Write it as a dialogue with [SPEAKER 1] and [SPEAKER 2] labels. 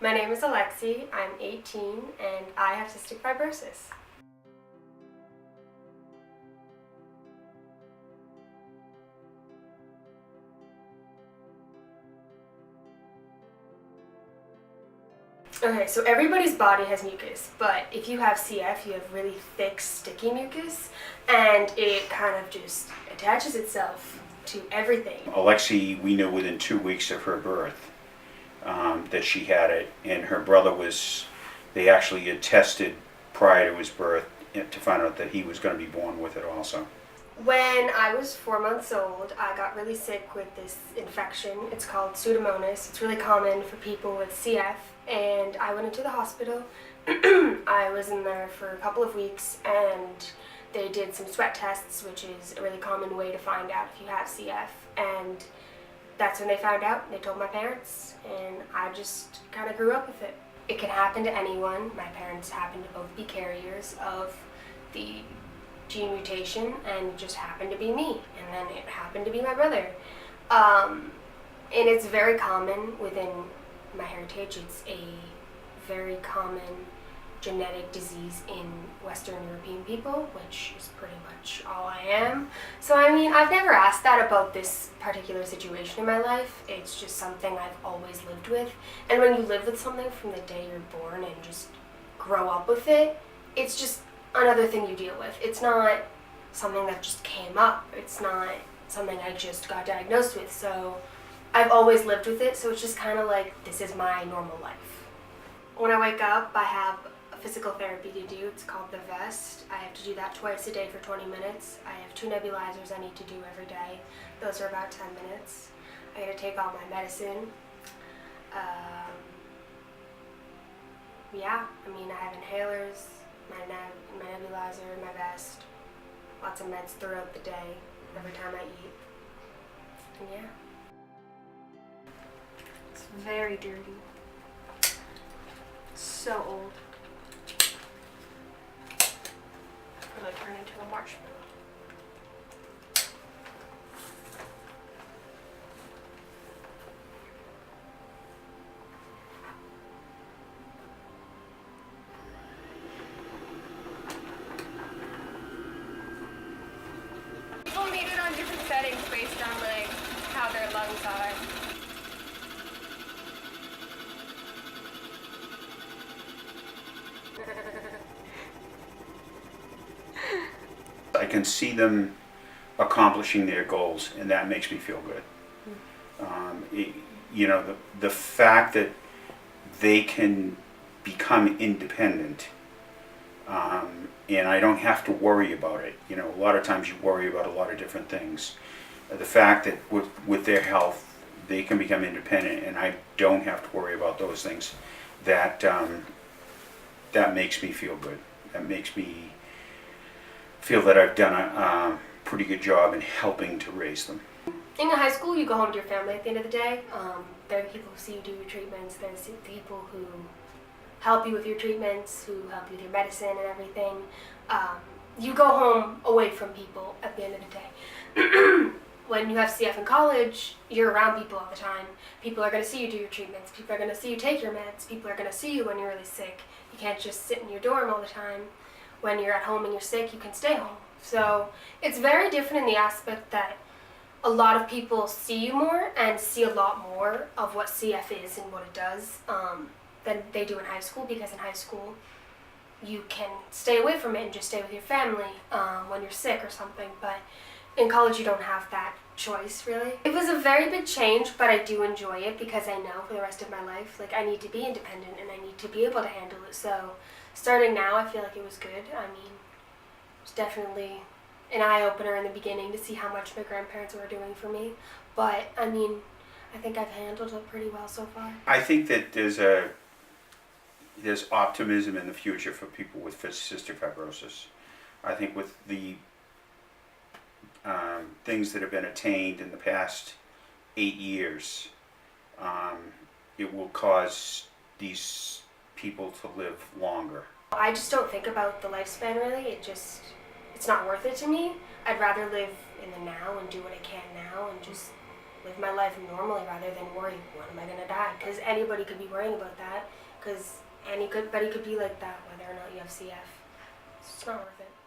[SPEAKER 1] My name is Alexi, I'm 18, and I have cystic fibrosis. Okay, so everybody's body has mucus, but if you have CF, you have really thick, sticky mucus, and it kind of just attaches itself to everything.
[SPEAKER 2] Alexi, we knew within 2 weeks of her birth that she had it, and her brother they actually had tested prior to his birth to find out that he was going to be born with it also.
[SPEAKER 1] When I was 4 months old, I got really sick with this infection. It's called Pseudomonas. It's really common for people with CF, and I went into the hospital. I was in there for a couple of weeks, and they did some sweat tests, which is a really common way to find out if you have CF, and that's when they found out. They told my parents, and I just kind of grew up with it. It can happen to anyone. My parents happen to both be carriers of the gene mutation, and it just happened to be me, and then it happened to be my brother. And it's very common within my heritage. It's a very common genetic disease in Western European people, which is pretty much all I am. So I mean, I've never asked that about this particular situation in my life. It's just something I've always lived with. And when you live with something from the day you're born and just grow up with it, it's just another thing you deal with. It's not something that just came up. It's not something I just got diagnosed with. So I've always lived with it, so it's just kind of like, this is my normal life. When I wake up, I have physical therapy to do. It's called the vest. I have to do that twice a day for 20 minutes. I have 2 nebulizers I need to do every day. Those are about 10 minutes. I gotta take all my medicine. Yeah, I mean, I have inhalers, my nebulizer, my vest, lots of meds throughout the day, every time I eat. And yeah.
[SPEAKER 3] It's very dirty. So old. Really turn into a marshmallow.
[SPEAKER 4] People need it on different settings based on like how their lungs are.
[SPEAKER 2] I can see them accomplishing their goals, and that makes me feel good. The fact that they can become independent, and I don't have to worry about it. A lot of times you worry about a lot of different things. The fact that with their health, they can become independent, and I don't have to worry about those things. That makes me feel good. That makes me feel that I've done a pretty good job in helping to raise them.
[SPEAKER 1] In high school, you go home to your family at the end of the day. There are people who see you do your treatments. There's people who help you with your treatments, who help you with your medicine and everything. You go home away from people at the end of the day. When you have CF in college, you're around people all the time. People are going to see you do your treatments. People are going to see you take your meds. People are going to see you when you're really sick. You can't just sit in your dorm all the time. When you're at home and you're sick, you can stay home. So it's very different in the aspect that a lot of people see you more and see a lot more of what CF is and what it does than they do in high school, because in high school you can stay away from it and just stay with your family when you're sick or something, but in college you don't have that choice really. It was a very big change, but I do enjoy it because I know for the rest of my life, like, I need to be independent and I need to be able to handle it. So starting now, I feel like it was good. I mean, it's definitely an eye-opener in the beginning to see how much my grandparents were doing for me, but I mean, I think I've handled it pretty well so far.
[SPEAKER 2] I think that there's optimism in the future for people with cystic fibrosis. I think with the things that have been attained in the past 8 years, it will cause these people to live longer.
[SPEAKER 1] I just don't think about the lifespan really. It's not worth it to me. I'd rather live in the now and do what I can now and just live my life normally rather than worry, when am I going to die? Because anybody could be worrying about that, because anybody could be like that, whether or not you have CF. It's not worth it.